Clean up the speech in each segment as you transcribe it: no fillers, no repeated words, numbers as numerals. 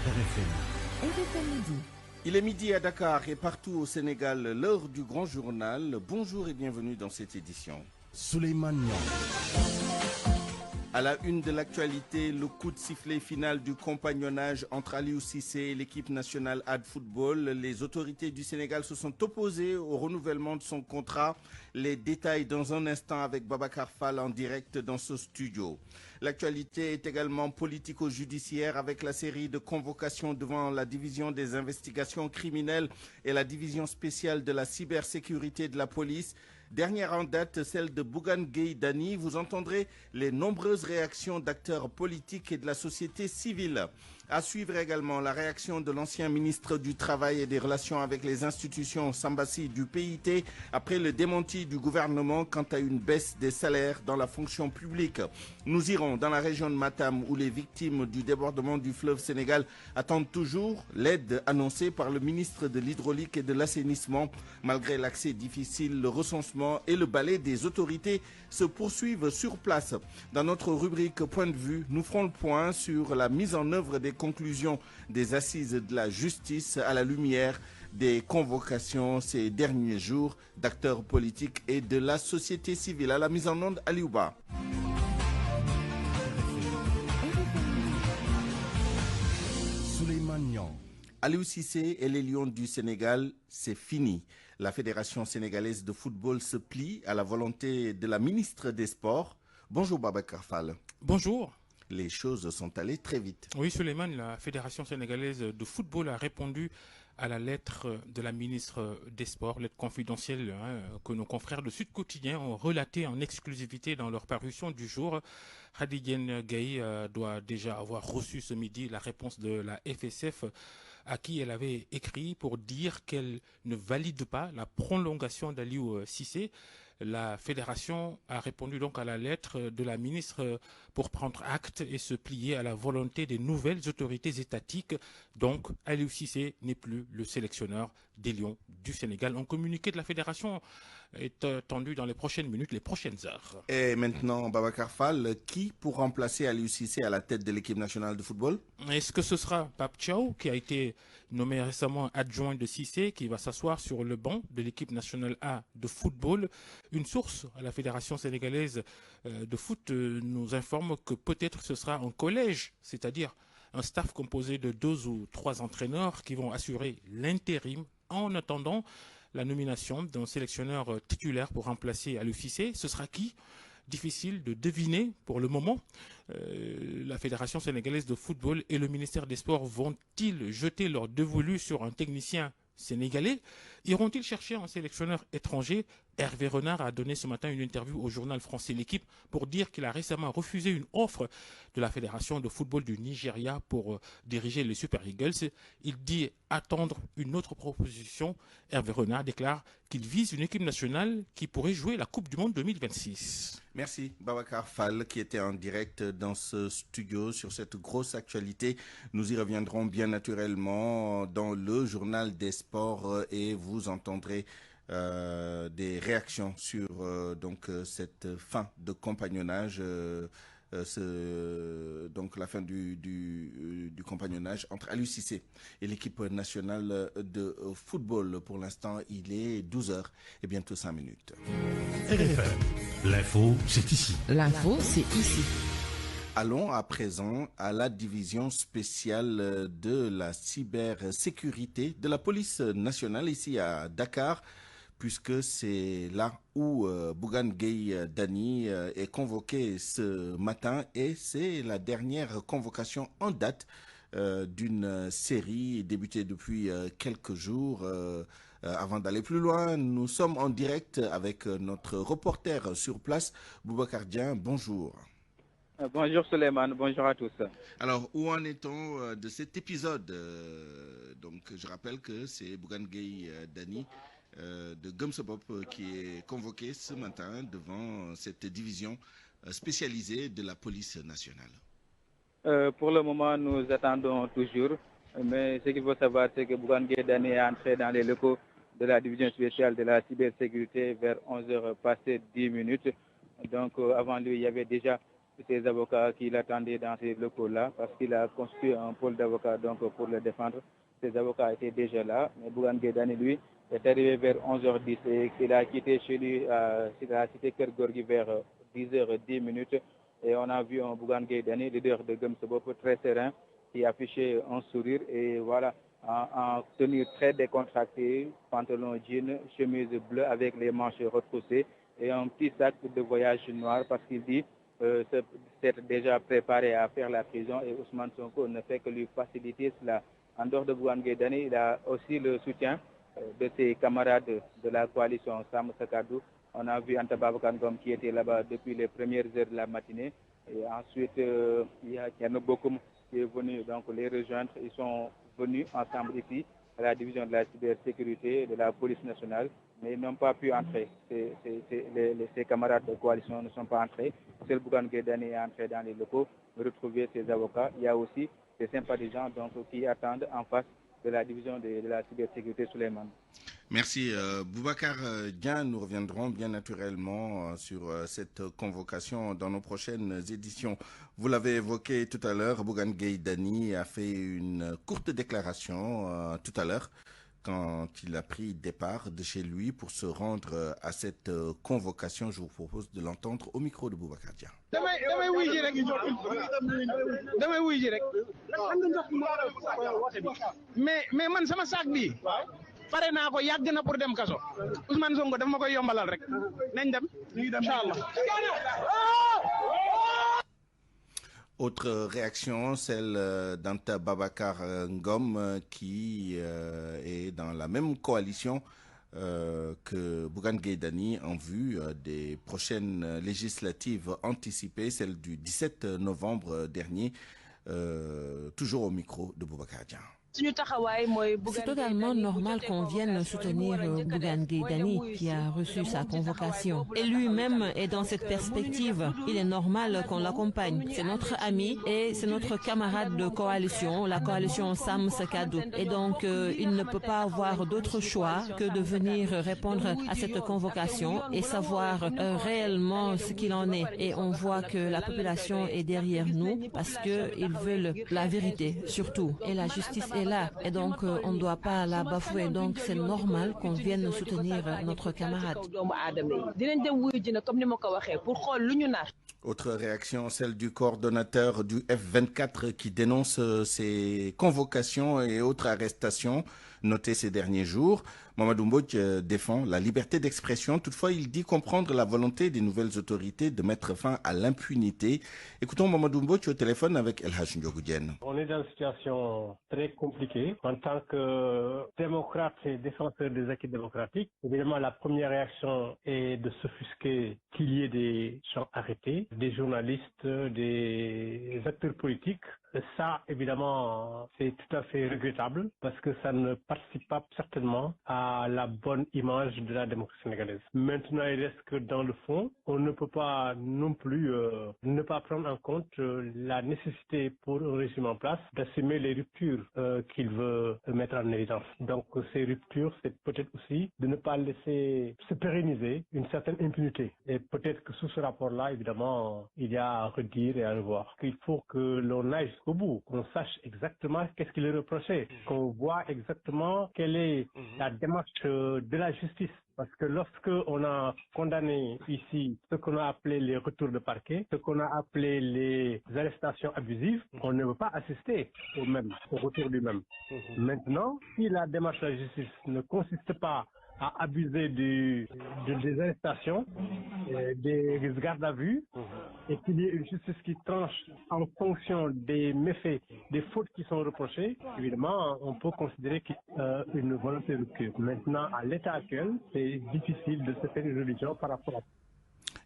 RFM midi. Il est midi à Dakar et partout au Sénégal, l'heure du grand journal. Bonjour et bienvenue dans cette édition. Souleymane Niang. À la une de l'actualité, le coup de sifflet final du compagnonnage entre Aliou Cissé et l'équipe nationale de football. Les autorités du Sénégal se sont opposées au renouvellement de son contrat. Les détails dans un instant avec Babacar Fall en direct dans ce studio. L'actualité est également politico-judiciaire avec la série de convocations devant la division des investigations criminelles et la division spéciale de la cybersécurité de la police. Dernière en date, celle de Bougane Gueye Dany. Vous entendrez les nombreuses réactions d'acteurs politiques et de la société civile. À suivre également la réaction de l'ancien ministre du Travail et des Relations avec les institutions Sambassi du PIT après le démenti du gouvernement quant à une baisse des salaires dans la fonction publique. Nous irons dans la région de Matam où les victimes du débordement du fleuve Sénégal attendent toujours l'aide annoncée par le ministre de l'Hydraulique et de l'Assainissement. Malgré l'accès difficile, le recensement et le balai des autorités se poursuivent sur place. Dans notre rubrique Point de vue, nous ferons le point sur la mise en œuvre des conclusions des assises de la justice à la lumière des convocations ces derniers jours d'acteurs politiques et de la société civile. À la mise en onde, Aliouba. Souleymane Niang. Aliou Cissé et les Lions du Sénégal, c'est fini. La Fédération sénégalaise de football se plie à la volonté de la ministre des Sports. Bonjour Babacar Fall. Bonjour. Les choses sont allées très vite. Oui, Souleymane, la Fédération sénégalaise de football a répondu à la lettre de la ministre des Sports, lettre confidentielle que nos confrères de Sud Quotidien ont relatée en exclusivité dans leur parution du jour. Khady Gaye doit déjà avoir reçu ce midi la réponse de la FSF à qui elle avait écrit pour dire qu'elle ne valide pas la prolongation d'Aliou Cissé. La fédération a répondu donc à la lettre de la ministre pour prendre acte et se plier à la volonté des nouvelles autorités étatiques. Donc, Aliou Cissé n'est plus le sélectionneur des Lions du Sénégal. Un communiqué de la fédération est attendu dans les prochaines minutes, les prochaines heures. Et maintenant, Babacar Fall, qui pour remplacer Aliou Cissé à la tête de l'équipe nationale de football? Est-ce que ce sera Pape Thiaw, qui a été nommé récemment adjoint de Cissé, qui va s'asseoir sur le banc de l'équipe nationale A de football? Une source à la Fédération sénégalaise de foot nous informe que peut-être ce sera un collège, c'est-à-dire un staff composé de 2 ou 3 entraîneurs qui vont assurer l'intérim en attendant la nomination d'un sélectionneur titulaire pour remplacer Aliou Cissé. Ce sera qui? Difficile de deviner pour le moment. La Fédération sénégalaise de football et le ministère des Sports vont-ils jeter leur dévolu sur un technicien sénégalais? Iront-ils chercher un sélectionneur étranger? Hervé Renard a donné ce matin une interview au journal français L'Équipe pour dire qu'il a récemment refusé une offre de la Fédération de football du Nigeria pour diriger les Super Eagles. Il dit attendre une autre proposition. Hervé Renard déclare qu'il vise une équipe nationale qui pourrait jouer la Coupe du Monde 2026. Merci Babacar Fall qui était en direct dans ce studio sur cette grosse actualité. Nous y reviendrons bien naturellement dans le journal des sports et vous entendrez des réactions sur cette fin de compagnonnage, donc la fin du compagnonnage entre Aliou Cissé et l'équipe nationale de football. Pour l'instant, il est 12h et bientôt 5 minutes. RFM. L'info, c'est ici. L'info, c'est ici. Allons à présent à la division spéciale de la cybersécurité de la police nationale ici à Dakar, puisque c'est là où Bougane Gueye Dany est convoqué ce matin et c'est la dernière convocation en date d'une série débutée depuis quelques jours. Avant d'aller plus loin, nous sommes en direct avec notre reporter sur place, Boubacar Dieng. Bonjour. Bonjour Souleymane, bonjour à tous. Alors, où en est-on de cet épisode? Donc, je rappelle que c'est Bougane Gueye Dany de Gumsebop qui est convoqué ce matin devant cette division spécialisée de la police nationale. Pour le moment, nous attendons toujours, mais ce qu'il faut savoir, c'est que Bougane Gueye Dany est entré dans les locaux de la division spéciale de la cybersécurité vers 11h passées 10 minutes. Donc, avant lui, il y avait déjà ses avocats qui l'attendaient dans ces locaux-là parce qu'il a constitué un pôle d'avocats donc pour le défendre. Ses avocats étaient déjà là, mais Bougane Gueye Dany, lui, est arrivé vers 11h10 et qu'il a quitté chez lui à la cité Keur Gorgui vers 10h10 et on a vu un Bougane Gueye Dany, leader de Gëm Sa Bopp, très serein, qui affichait un sourire et voilà, en tenue très décontractée, pantalon jean, chemise bleue avec les manches retroussées et un petit sac de voyage noir parce qu'il dit s'être déjà préparé à faire la prison et Ousmane Sonko ne fait que lui faciliter cela. En dehors de Bougane Gueye Dany, il a aussi le soutien de ses camarades de la coalition Sàmm Sa Kàddu. On a vu Anta Babacar Ngom qui était là-bas depuis les premières heures de la matinée. Et ensuite, il y a Thierno Bocoum qui est venu donc les rejoindre. Ils sont venus ensemble ici à la division de la cybersécurité de la police nationale, mais ils n'ont pas pu entrer. Ses camarades de coalition ne sont pas entrés. Seul Bougane Gueye Dany est entré dans les locaux, retrouver ses avocats. Il y a aussi des sympathisants donc, qui attendent en face de la division de la cybersécurité Souleymane. Merci Boubacar Dieng. Nous reviendrons bien naturellement sur cette convocation dans nos prochaines éditions. Vous l'avez évoqué tout à l'heure, Bougane Gueye Dany a fait une courte déclaration tout à l'heure quand il a pris départ de chez lui pour se rendre à cette convocation. Je vous propose de l'entendre au micro de Boubacar Dieng. damay wuy ji rek mais man sama sac bi pare naa ko yàgg na pour dem kaso Ousmane Sonko dafa ma koy yombalal rek nañ dem inchallah. Autre réaction, celle d'Anta Babacar Ngom qui est dans la même coalition que Bougane Gueye Dany en vue des prochaines législatives anticipées, celle du 17 novembre dernier, toujours au micro de Boubacar Dieng. C'est totalement normal qu'on vienne soutenir Bougane Gueye Dany qui a reçu sa convocation. Et lui-même est dans cette perspective. Il est normal qu'on l'accompagne. C'est notre ami et c'est notre camarade de coalition, la coalition Sàmm Sa Kàddu. Et donc, il ne peut pas avoir d'autre choix que de venir répondre à cette convocation et savoir réellement ce qu'il en est. Et on voit que la population est derrière nous parce qu'ils veulent la vérité surtout. Et la justice est là et donc on ne doit pas la bafouer, donc c'est normal qu'on vienne soutenir notre camarade. Autre réaction, celle du coordonnateur du F24 qui dénonce ces convocations et autres arrestations notées ces derniers jours. Mamadou Mbodj défend la liberté d'expression. Toutefois, il dit comprendre la volonté des nouvelles autorités de mettre fin à l'impunité. Écoutons Mamadou Mbodj au téléphone avec El Hadj Ndiogou Diène. On est dans une situation très compliquée. En tant que démocrate et défenseur des acquis démocratiques, évidemment, la première réaction est de s'offusquer qu'il y ait des gens arrêtés, des journalistes, des acteurs politiques. Ça, évidemment, c'est tout à fait regrettable parce que ça ne participe pas certainement à la bonne image de la démocratie sénégalaise. Maintenant, il reste que dans le fond, on ne peut pas non plus ne pas prendre en compte la nécessité pour un régime en place d'assumer les ruptures qu'il veut mettre en évidence. Donc, ces ruptures, c'est peut-être aussi de ne pas laisser se pérenniser une certaine impunité. Et peut-être que sous ce rapport-là, évidemment, il y a à redire et à revoir. Il faut que l'on aille jusqu'au bout, qu'on sache exactement qu'est-ce qu'il est reproché, qu'on voit exactement quelle est la démarche de la justice. Parce que lorsque on a condamné ici ce qu'on a appelé les retours de parquet, ce qu'on a appelé les arrestations abusives, on ne veut pas assister au retour du même. Maintenant, si la démarche de la justice ne consiste pas à abuser des arrestations, des gardes à vue, et qu'il y ait une justice qui tranche en fonction des méfaits, des fautes qui sont reprochées, évidemment, on peut considérer qu'une volonté de rupture. Maintenant, à l'état actuel, c'est difficile de se faire une religion par rapport à ça.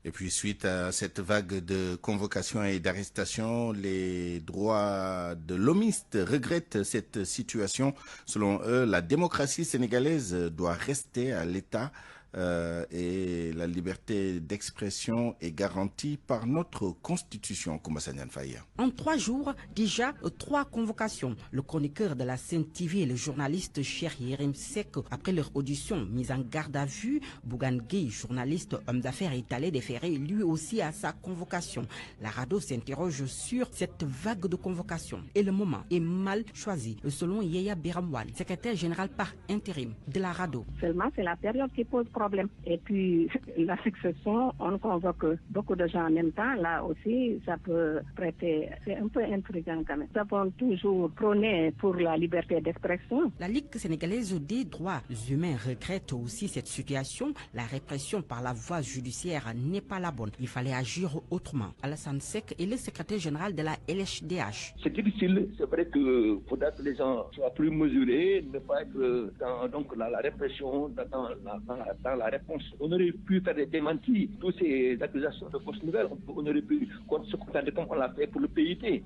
Et puis, suite à cette vague de convocations et d'arrestations, les droits de l'homiste regrettent cette situation. Selon eux, la démocratie sénégalaise doit rester à l'état et la liberté d'expression est garantie par notre Constitution. Koumbassanian Faye. En 3 jours, déjà 3 convocations. Le chroniqueur de la Sen TV et le journaliste Cheikh Yérim Seck, après leur audition mise en garde à vue, Bougane Gueye, journaliste homme d'affaires, est allé déférer lui aussi à sa convocation. La RADDHO s'interroge sur cette vague de convocations et le moment est mal choisi, selon Yaya Biramouane, secrétaire général par intérim de la RADDHO. Seulement, c'est la période qui pose problème. Et puis, la succession, on convoque beaucoup de gens en même temps. Là aussi, ça peut prêter, c'est un peu intriguant quand même. Nous avons toujours prôné pour la liberté d'expression. La Ligue sénégalaise des droits humains regrette aussi cette situation. La répression par la voie judiciaire n'est pas la bonne. Il fallait agir autrement. Alassane Seck est le secrétaire général de la LHDH. C'est difficile. C'est vrai qu'il faudra que les gens soient plus mesurés, ne pas être dans la répression, dans la réponse. On aurait pu faire des démentis. Toutes ces accusations de fausses nouvelles, on aurait pu se contenter comme on l'a fait pour le PIT.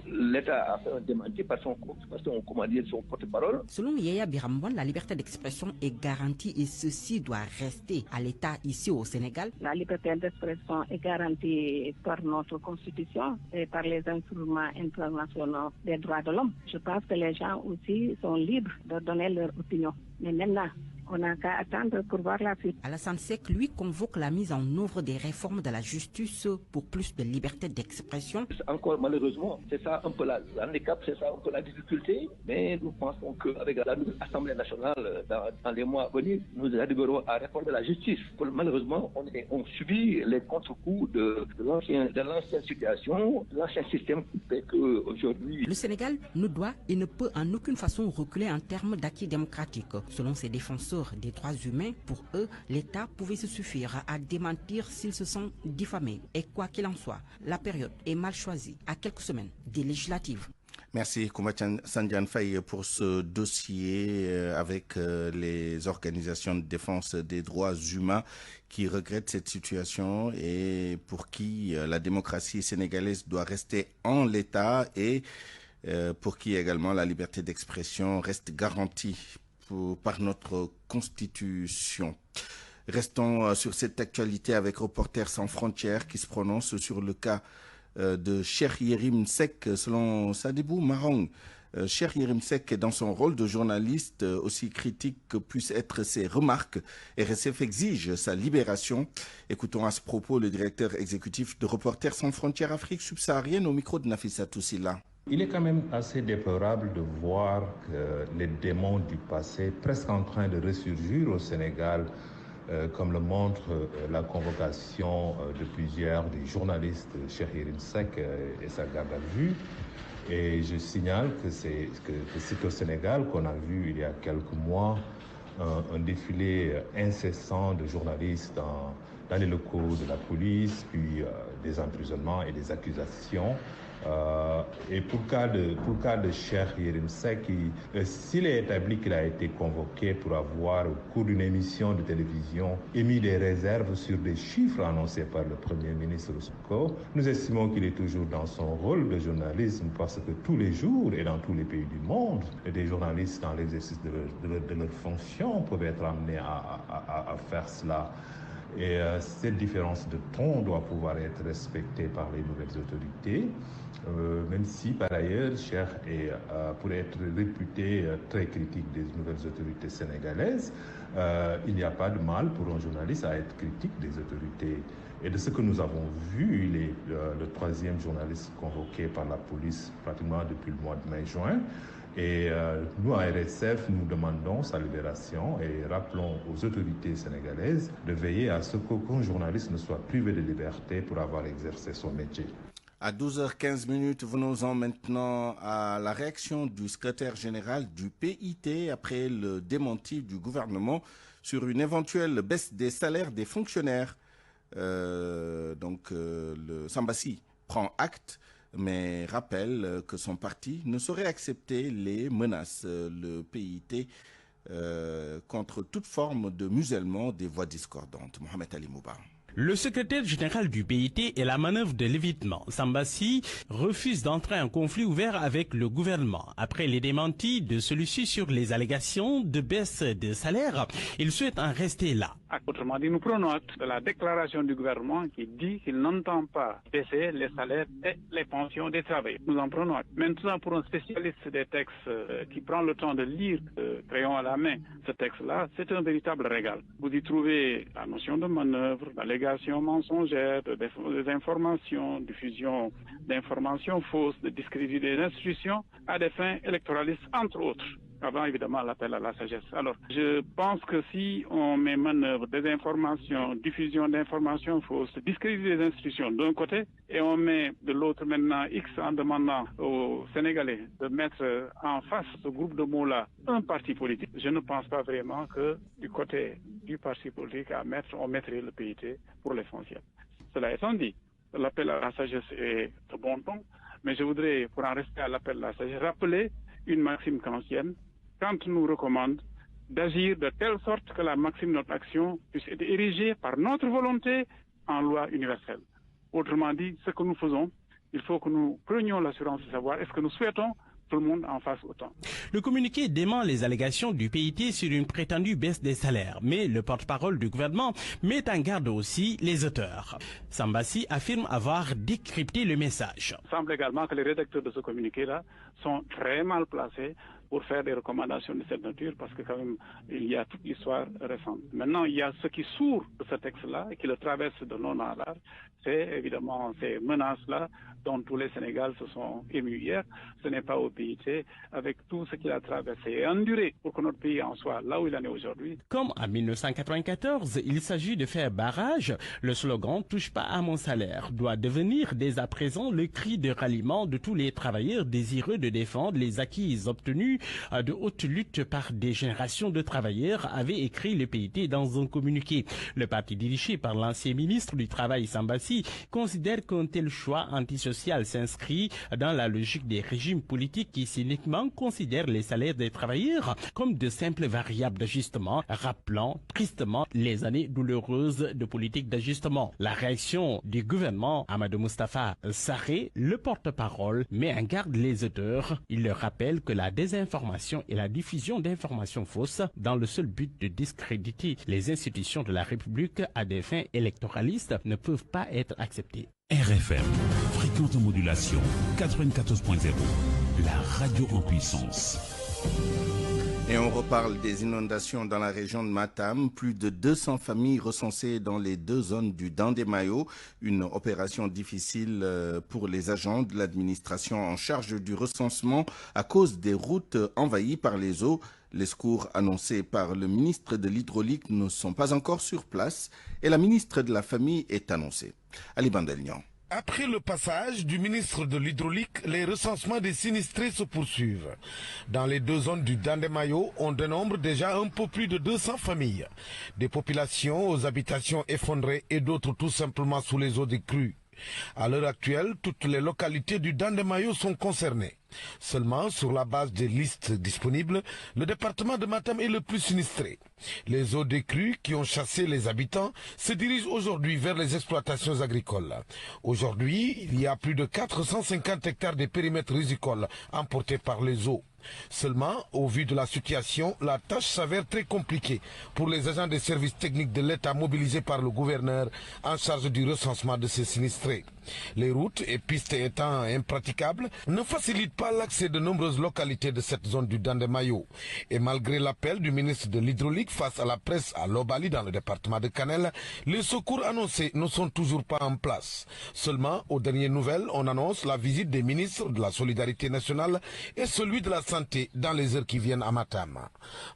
L'État a fait un démenti par son porte-parole. Selon Yaya Biramouane, la liberté d'expression est garantie et ceci doit rester à l'État ici au Sénégal. La liberté d'expression est garantie par notre Constitution et par les instruments internationaux des droits de l'homme. Je pense que les gens aussi sont libres de donner leur opinion. Mais maintenant, on n'a qu'à attendre pour voir la suite. Alassane Seck, lui, convoque la mise en œuvre des réformes de la justice pour plus de liberté d'expression. Encore malheureusement, c'est ça un peu l'handicap, c'est ça un peu la difficulté. Mais nous pensons qu'avec la nouvelle Assemblée nationale, dans les mois à venir, nous arriverons à réformer la justice. Malheureusement, on subit les contre-coups de l'ancienne situation, de l'ancien système qui fait qu'aujourd'hui... Le Sénégal ne doit et ne peut en aucune façon reculer en termes d'acquis démocratiques. Selon ses défenseurs des droits humains, pour eux, l'État pouvait se suffire à démentir s'ils se sont diffamés. Et quoi qu'il en soit, la période est mal choisie, à quelques semaines des législatives. Merci Koumbassanian Faye pour ce dossier avec les organisations de défense des droits humains qui regrettent cette situation et pour qui la démocratie sénégalaise doit rester en l'état et pour qui également la liberté d'expression reste garantie par notre Constitution. Restons sur cette actualité avec Reporters sans frontières qui se prononce sur le cas de Cheikh Yérim Seck. Selon Sadibou Marong, Cheikh Yérim Seck est dans son rôle de journaliste, aussi critique que puissent être ses remarques. RSF exige sa libération. Écoutons à ce propos le directeur exécutif de Reporters sans frontières Afrique subsaharienne au micro de Nafissatou Silla. Il est quand même assez déplorable de voir que les démons du passé, presque en train de ressurgir au Sénégal, comme le montre la convocation de plusieurs des journalistes Cheikh Yérim Seck et sa garde à vue. Et je signale que c'est au Sénégal qu'on a vu il y a quelques mois un défilé incessant de journalistes dans les locaux de la police, puis des emprisonnements et des accusations. Et pour le cas de Cheikh Yérim Seck, s'il est établi qu'il a été convoqué pour avoir, au cours d'une émission de télévision, émis des réserves sur des chiffres annoncés par le Premier ministre Sonko, nous estimons qu'il est toujours dans son rôle de journalisme parce que tous les jours et dans tous les pays du monde, des journalistes dans l'exercice de leur fonction peuvent être amenés à faire cela. Et cette différence de ton doit pouvoir être respectée par les nouvelles autorités, même si par ailleurs Cheikh pourrait être réputé très critique des nouvelles autorités sénégalaises. Il n'y a pas de mal pour un journaliste à être critique des autorités. Et de ce que nous avons vu, il est le 3e journaliste convoqué par la police pratiquement depuis le mois de mai-juin. Et nous, à RSF, nous demandons sa libération et rappelons aux autorités sénégalaises de veiller à ce qu'aucun journaliste ne soit privé de liberté pour avoir exercé son métier. À 12h15, venons-en maintenant à la réaction du secrétaire général du PIT après le démenti du gouvernement sur une éventuelle baisse des salaires des fonctionnaires. Le Sambassi prend acte, mais rappelle que son parti ne saurait accepter les menaces. Le PIT contre toute forme de musellement des voix discordantes. Mohamed Ali Mouba. Le secrétaire général du PIT et la manœuvre de l'évitement, Sambassi, refuse d'entrer en conflit ouvert avec le gouvernement. Après les démentis de celui-ci sur les allégations de baisse de salaire, il souhaite en rester là. Autrement dit, nous prenons acte de la déclaration du gouvernement qui dit qu'il n'entend pas baisser les salaires et les pensions des travailleurs. Nous en prenons acte. Maintenant, pour un spécialiste des textes qui prend le temps de lire, crayon à la main, ce texte-là, c'est un véritable régal. Vous y trouvez la notion de manœuvre, d'allégation mensongère, des informations, diffusion d'informations fausses, de discrédit des institutions à des fins électoralistes, entre autres. Avant, évidemment, l'appel à la sagesse. Alors, je pense que si on met manœuvre, désinformation, diffusion d'informations fausses, discrédit des institutions d'un côté, et on met de l'autre maintenant X en demandant aux Sénégalais de mettre en face ce groupe de mots-là un parti politique, je ne pense pas vraiment que du côté du parti politique à mettre, on mettrait le PIT pour l'essentiel. Cela étant dit, l'appel à la sagesse est de bon ton, mais je voudrais, pour en rester à l'appel à la sagesse, rappeler une maxime kantienne. Kant nous recommande d'agir de telle sorte que la maxime de notre action puisse être érigée par notre volonté en loi universelle. Autrement dit, ce que nous faisons, il faut que nous prenions l'assurance de savoir est-ce que nous souhaitons tout le monde en fasse autant. Le communiqué dément les allégations du PIT sur une prétendue baisse des salaires, mais le porte-parole du gouvernement met en garde aussi les auteurs. Sambassi affirme avoir décrypté le message. Il semble également que les rédacteurs de ce communiqué-là sont très mal placés pour faire des recommandations de cette nature, parce que quand même, il y a toute l'histoire récente. Maintenant, il y a ce qui sourd de ce texte-là et qui le traverse de long en large, c'est évidemment ces menaces-là dont tous les Sénégal se sont émus hier. Ce n'est pas au PIT, avec tout ce qu'il a traversé et enduré pour que notre pays en soit là où il en est aujourd'hui. Comme en 1994, il s'agit de faire barrage, le slogan « Touche pas à mon salaire » doit devenir dès à présent le cri de ralliement de tous les travailleurs désireux de défendre les acquis obtenus de haute lutte par des générations de travailleurs, avait écrit le PIT dans un communiqué. Le parti dirigé par l'ancien ministre du Travail Sambassi considère qu'un tel choix antisocial s'inscrit dans la logique des régimes politiques qui cyniquement considèrent les salaires des travailleurs comme de simples variables d'ajustement, rappelant tristement les années douloureuses de politique d'ajustement. La réaction du gouvernement, Amadou Moustapha Sarré, le porte-parole, met en garde les auteurs. Il leur rappelle que la désinformation et la diffusion d'informations fausses dans le seul but de discréditer les institutions de la République à des fins électoralistes ne peuvent pas être acceptées. RFM, fréquente modulation 94.0, la radio en puissance. Et on reparle des inondations dans la région de Matam. Plus de 200 familles recensées dans les deux zones du Dandemayo. Une opération difficile pour les agents de l'administration en charge du recensement à cause des routes envahies par les eaux. Les secours annoncés par le ministre de l'Hydraulique ne sont pas encore sur place et la ministre de la Famille est annoncée. Ali Bandelnian. Après le passage du ministre de l'Hydraulique, les recensements des sinistrés se poursuivent. Dans les deux zones du Dandemayo, on dénombre déjà un peu plus de 200 familles. Des populations aux habitations effondrées et d'autres tout simplement sous les eaux des crues. À l'heure actuelle, toutes les localités du Dandemayo sont concernées. Seulement, sur la base des listes disponibles, le département de Matam est le plus sinistré. Les eaux des crues qui ont chassé les habitants se dirigent aujourd'hui vers les exploitations agricoles. Aujourd'hui, il y a plus de 450 hectares de périmètres rizicoles emportés par les eaux. Seulement, au vu de la situation, la tâche s'avère très compliquée pour les agents des services techniques de l'État mobilisés par le gouverneur en charge du recensement de ces sinistrés. Les routes et pistes étant impraticables, ne facilitent pas l'accès de nombreuses localités de cette zone du Dandemayo. Et malgré l'appel du ministre de l'Hydraulique face à la presse à Lobali dans le département de Kanel, les secours annoncés ne sont toujours pas en place. Seulement, aux dernières nouvelles, on annonce la visite des ministres de la Solidarité nationale et celui de la Santé dans les heures qui viennent à Matam.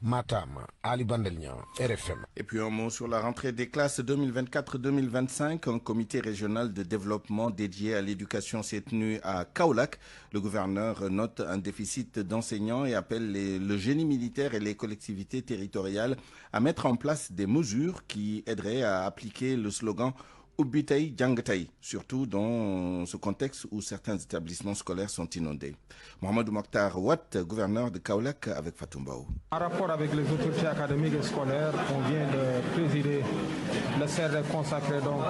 Matam, Ali Bandelnian, RFM. Et puis un mot sur la rentrée des classes 2024-2025. Un comité régional de développement dédié à l'éducation s'est tenu à Kaolack. Le gouverneur note un déficit d'enseignants et appelle le génie militaire et les collectivités territoriales à mettre en place des mesures qui aideraient à appliquer le slogan « ubbi tey jàng tey, surtout dans ce contexte où certains établissements scolaires sont inondés. Mohamedou Mokhtar Watt, gouverneur de Kaolack, avec Fatou Mbaw. En rapport avec les autorités académiques et scolaires, on vient de présider le CRD consacré donc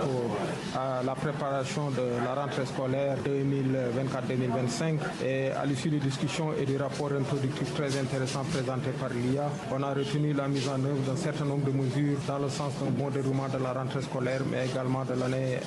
à la préparation de la rentrée scolaire 2024-2025 et à l'issue des discussions et du rapport introductif très intéressant présenté par l'IA, on a retenu la mise en œuvre d'un certain nombre de mesures dans le sens d'un bon déroulement de la rentrée scolaire mais également de l'année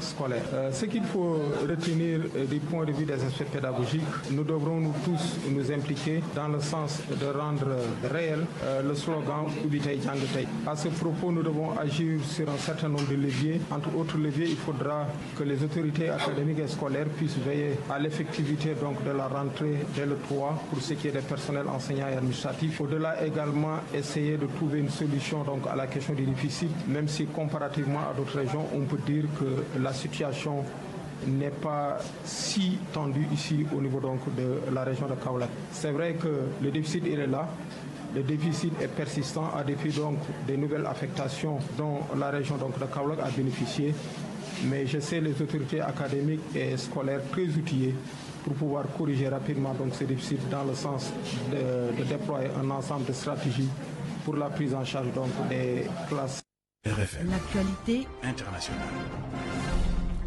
scolaire. Ce qu'il faut retenir du point de vue des aspects pédagogiques, nous devrons nous tous nous impliquer dans le sens de rendre réel le slogan Ubbi Tay Jàng Tay. À ce propos, nous devons agir sur un certain nombre de leviers. Entre autres leviers, il faudra que les autorités académiques et scolaires puissent veiller à l'effectivité donc de la rentrée dès le 3 pour ce qui est des personnels enseignants et administratifs. Au-delà également, essayer de trouver une solution donc à la question du déficit, même si comparativement à d'autres régions, on peut dire que la situation n'est pas si tendue ici au niveau donc de la région de Kaolack. C'est vrai que le déficit il est là. Le déficit est persistant à dépit donc des nouvelles affectations dont la région donc de Kaolack a bénéficié. Mais je sais les autorités académiques et scolaires très outillées pour pouvoir corriger rapidement donc ce déficit dans le sens de déployer un ensemble de stratégies pour la prise en charge donc des classes. RFM. L'actualité internationale.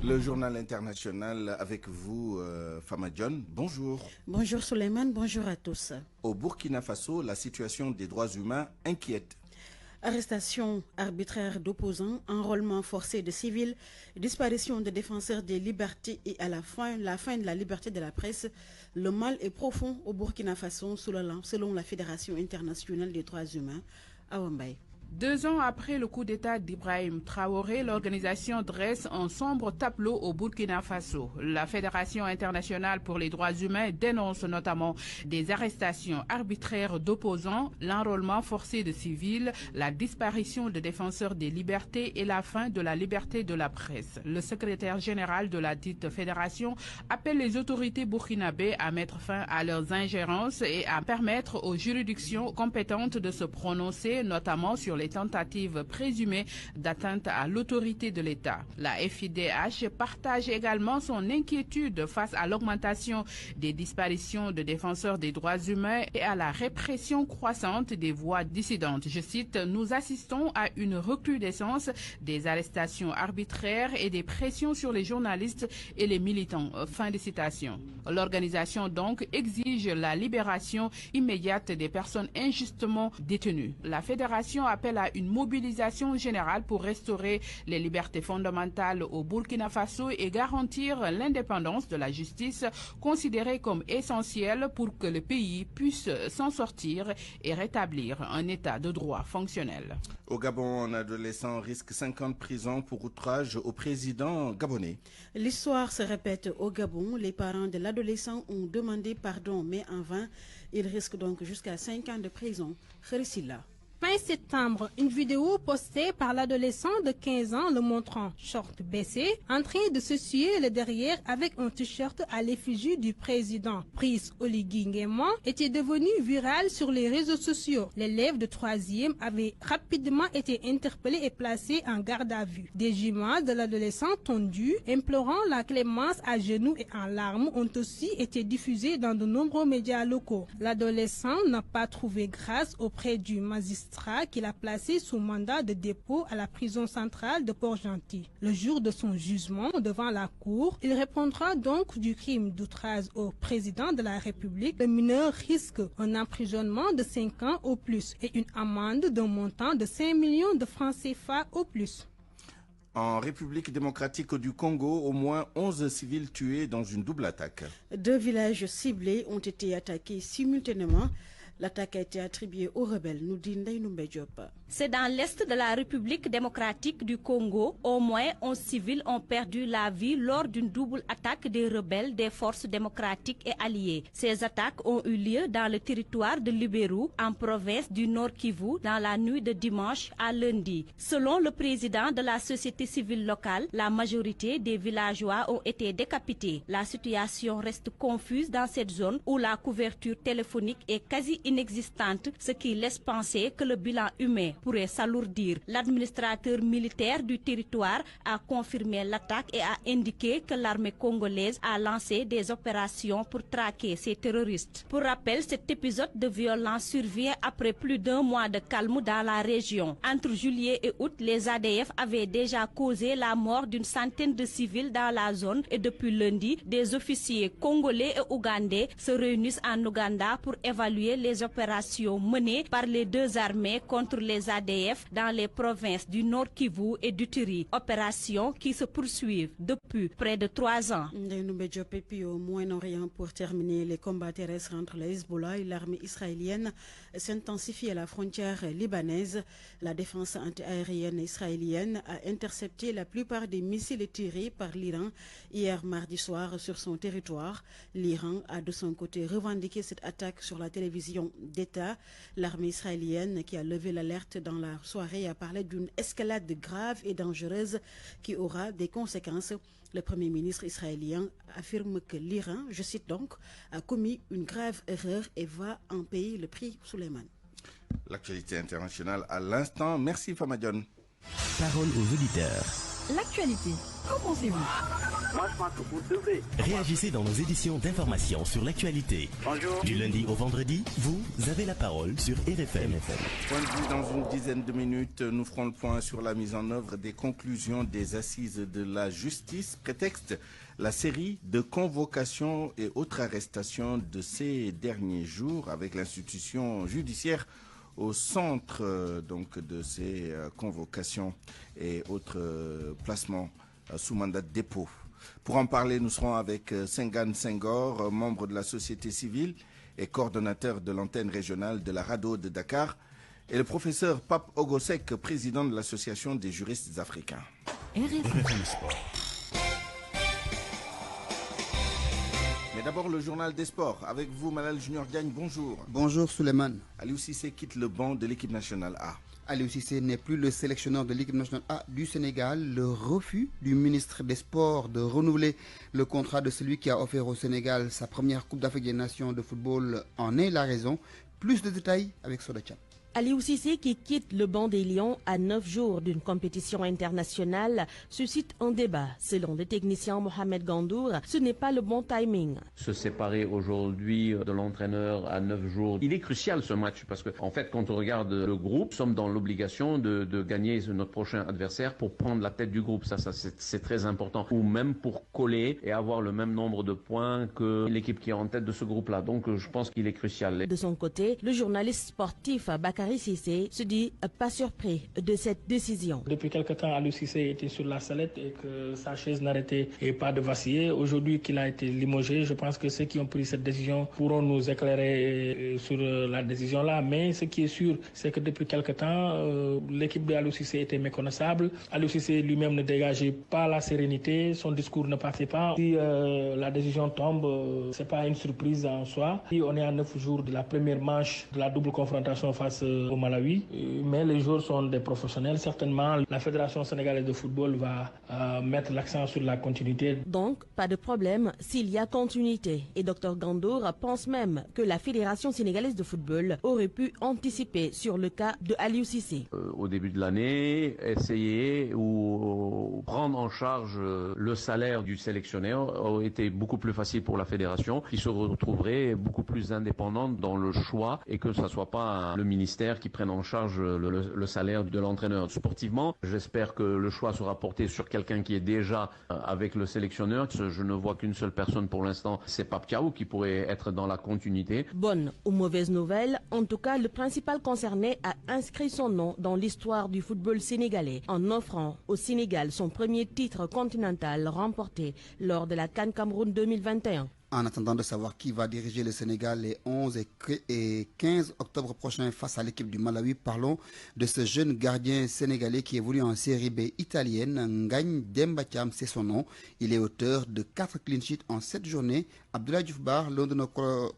Le journal international avec vous, Fama John. Bonjour. Bonjour Souleymane, bonjour à tous. Au Burkina Faso, la situation des droits humains inquiète. Arrestation arbitraire d'opposants, enrôlement forcé de civils, disparition de défenseurs des libertés et à la fin de la liberté de la presse. Le mal est profond au Burkina Faso selon la Fédération internationale des droits humains. Awambay. 2 ans après le coup d'État d'Ibrahim Traoré, l'organisation dresse un sombre tableau au Burkina Faso. La Fédération internationale pour les droits humains dénonce notamment des arrestations arbitraires d'opposants, l'enrôlement forcé de civils, la disparition de défenseurs des libertés et la fin de la liberté de la presse. Le secrétaire général de la dite fédération appelle les autorités burkinabées à mettre fin à leurs ingérences et à permettre aux juridictions compétentes de se prononcer, notamment sur les tentatives présumées d'atteinte à l'autorité de l'État. La FIDH partage également son inquiétude face à l'augmentation des disparitions de défenseurs des droits humains et à la répression croissante des voix dissidentes. Je cite, « Nous assistons à une recrudescence des arrestations arbitraires et des pressions sur les journalistes et les militants. » Fin de citation. L'organisation donc exige la libération immédiate des personnes injustement détenues. La fédération appelle à une mobilisation générale pour restaurer les libertés fondamentales au Burkina Faso et garantir l'indépendance de la justice, considérée comme essentielle pour que le pays puisse s'en sortir et rétablir un état de droit fonctionnel. Au Gabon, un adolescent risque 5 ans de prison pour outrage au président gabonais. L'histoire se répète au Gabon. Les parents de l'adolescent ont demandé pardon, mais en vain. Il risque donc jusqu'à 5 ans de prison. Kharisila. Fin septembre, une vidéo postée par l'adolescent de 15 ans le montrant, short baissé, en train de se suer le derrière avec un t-shirt à l'effigie du président. Prise Oligui Nguema était devenue virale sur les réseaux sociaux. L'élève de 3e avait rapidement été interpellé et placé en garde à vue. Des images de l'adolescent tondu, implorant la clémence à genoux et en larmes, ont aussi été diffusées dans de nombreux médias locaux. L'adolescent n'a pas trouvé grâce auprès du magistrat qu'il a placé sous mandat de dépôt à la prison centrale de Port-Gentil. Le jour de son jugement devant la cour, il répondra donc du crime d'outrage au président de la République. Le mineur risque un emprisonnement de 5 ans au plus et une amende d'un montant de 5 millions de francs CFA au plus. En République démocratique du Congo, au moins 11 civils tués dans une double attaque. 2 villages ciblés ont été attaqués simultanément. L'attaque a été attribuée aux rebelles, nous dit Ndeye Numbe Diop. C'est dans l'est de la République démocratique du Congo. Au moins 11 civils ont perdu la vie lors d'une double attaque des rebelles des forces démocratiques et alliées. Ces attaques ont eu lieu dans le territoire de Lubero, en province du Nord Kivu, dans la nuit de dimanche à lundi. Selon le président de la société civile locale, la majorité des villageois ont été décapités. La situation reste confuse dans cette zone où la couverture téléphonique est quasi inexistante, ce qui laisse penser que le bilan humain pourrait s'alourdir. L'administrateur militaire du territoire a confirmé l'attaque et a indiqué que l'armée congolaise a lancé des opérations pour traquer ces terroristes. Pour rappel, cet épisode de violence survient après plus d'1 mois de calme dans la région. Entre juillet et août, les ADF avaient déjà causé la mort d'une centaine de civils dans la zone et depuis lundi, des officiers congolais et ougandais se réunissent en Ouganda pour évaluer les opérations menées par les deux armées contre les ADF dans les provinces du Nord Kivu et du Turi. Opérations qui se poursuivent depuis près de 3 ans. Au Moyen-Orient, pour terminer, les combats terrestres entre le Hezbollah et l'armée israélienne s'intensifient à la frontière libanaise. La défense antiaérienne israélienne a intercepté la plupart des missiles tirés par l'Iran hier mardi soir sur son territoire. L'Iran a de son côté revendiqué cette attaque sur la télévision d'État. L'armée israélienne, qui a levé l'alerte dans la soirée, a parlé d'une escalade grave et dangereuse qui aura des conséquences. Le Premier ministre israélien affirme que l'Iran, je cite donc, a commis une grave erreur et va en payer le prix. Souleymane. L'actualité internationale à l'instant. Merci Famadion. Parole aux auditeurs. L'actualité, qu'en pensez-vous? Moi, je pense que vous devez. Réagissez dans nos éditions d'information sur l'actualité. Bonjour. Du lundi au vendredi, vous avez la parole sur RFM. Point de vue dans une dizaine de minutes, nous ferons le point sur la mise en œuvre des conclusions des assises de la justice. Prétexte, la série de convocations et autres arrestations de ces derniers jours avec l'institution judiciaire au centre donc de ces convocations et autres placements sous mandat de dépôt. Pour en parler, nous serons avec Senghane Senghor, membre de la société civile et coordonnateur de l'antenne régionale de la RADDHO de Dakar, et le professeur Pape Ogosek, président de l'association des juristes africains. RFM Sport. Mais d'abord, le journal des sports. Avec vous, Malal Junior Diagne, bonjour. Bonjour, Souleymane. Aliou Cissé quitte le banc de l'équipe nationale A. Aliou Cissé n'est plus le sélectionneur de l'équipe nationale A du Sénégal. Le refus du ministre des Sports de renouveler le contrat de celui qui a offert au Sénégal sa première Coupe d'Afrique des Nations de football en est la raison. Plus de détails avec Soda Cham. Aliou Cissé, qui quitte le banc des Lions à 9 jours d'une compétition internationale, suscite un débat. Selon le technicien Mohamed Gandour, ce n'est pas le bon timing. Se séparer aujourd'hui de l'entraîneur à 9 jours, il est crucial ce match parce que, en fait, quand on regarde le groupe, nous sommes dans l'obligation de gagner notre prochain adversaire pour prendre la tête du groupe. Ça c'est très important. Ou même pour coller et avoir le même nombre de points que l'équipe qui est en tête de ce groupe-là. Donc, je pense qu'il est crucial. De son côté, le journaliste sportif Bakary Cissé se dit pas surpris de cette décision. Depuis quelque temps, Aliou Cissé était sur la sellette et que sa chaise n'arrêtait pas de vaciller. Aujourd'hui qu'il a été limogé, je pense que ceux qui ont pris cette décision pourront nous éclairer sur la décision là. Mais ce qui est sûr, c'est que depuis quelque temps, l'équipe de Aliou Cissé était méconnaissable. Aliou Cissé lui-même ne dégageait pas la sérénité, son discours ne passait pas. Si la décision tombe, c'est pas une surprise en soi. Si on est à 9 jours de la première manche de la double confrontation face au Malawi, mais les joueurs sont des professionnels. Certainement, la Fédération sénégalaise de football va mettre l'accent sur la continuité. Donc, pas de problème s'il y a continuité. Et Dr Gandour pense même que la Fédération sénégalaise de football aurait pu anticiper sur le cas de Aliou Cissé. Au début de l'année, essayer ou prendre en charge le salaire du sélectionneur aurait été beaucoup plus facile pour la fédération, qui se retrouverait beaucoup plus indépendante dans le choix et que ce ne soit pas le ministère qui prenne en charge le salaire de l'entraîneur. Sportivement, j'espère que le choix sera porté sur quelqu'un qui est déjà avec le sélectionneur. Je ne vois qu'une seule personne pour l'instant, c'est Pape Thiaw qui pourrait être dans la continuité. Bonne ou mauvaise nouvelle, en tout cas, le principal concerné a inscrit son nom dans l'histoire du football sénégalais en offrant au Sénégal son premier titre continental remporté lors de la CAN Cameroun 2021. En attendant de savoir qui va diriger le Sénégal les 11 et 15 octobre prochains face à l'équipe du Malawi, parlons de ce jeune gardien sénégalais qui évolue en série B italienne. Ngagne Demba Thiam, c'est son nom. Il est auteur de 4 clean sheets en 7 journées. Abdoulaye Diouf Bar, l'un de nos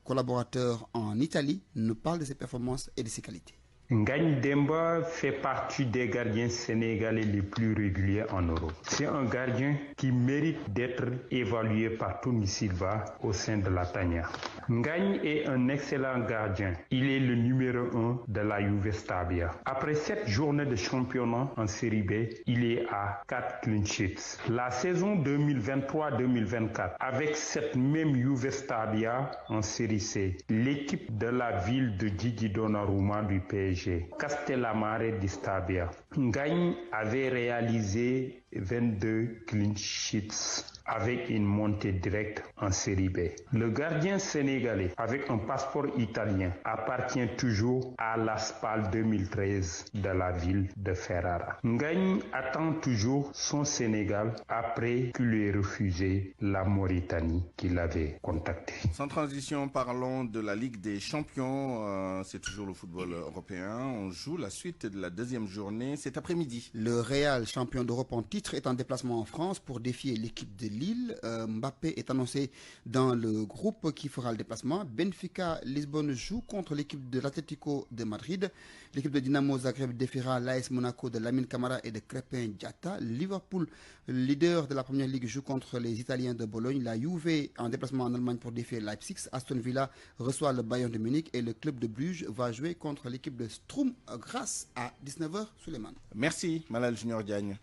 collaborateurs en Italie, nous parle de ses performances et de ses qualités. Ngagne Demba fait partie des gardiens sénégalais les plus réguliers en Europe. C'est un gardien qui mérite d'être évalué par Tony Silva au sein de la Tania. Ngagne est un excellent gardien. Il est le numéro 1 de la Juve Stabia. Après 7 journées de championnat en Série B, il est à 4 clean sheets. La saison 2023-2024, avec cette même Juve Stabia en Série C, l'équipe de la ville de Gigi Donnarumma du PSG, Castellamare di Stabia, Ngagne avait réalisé 22 clean sheets avec une montée directe en Série B. Le gardien sénégalais avec un passeport italien appartient toujours à la SPAL 2013 de la ville de Ferrara. Ngagne attend toujours son Sénégal après qu'il lui ait refusé la Mauritanie qu'il avait contacté. Sans transition, parlons de la Ligue des Champions. C'est toujours le football européen. On joue la suite de la deuxième journée cet après-midi. Le Real, champion d'Europe en titre, est en déplacement en France pour défier l'équipe de Lille. Mbappé est annoncé dans le groupe qui fera le déplacement. Benfica Lisbonne joue contre l'équipe de l'Atlético de Madrid. L'équipe de Dynamo Zagreb défiera l'AS Monaco de Lamine Camara et de Crépin Diatta. Liverpool, leader de la première ligue, joue contre les Italiens de Bologne. La Juve en déplacement en Allemagne pour défier Leipzig. Aston Villa reçoit le Bayern de Munich et le club de Bruges va jouer contre l'équipe de Stroom grâce à 19h Suleiman. Merci Malal Junior Diagne.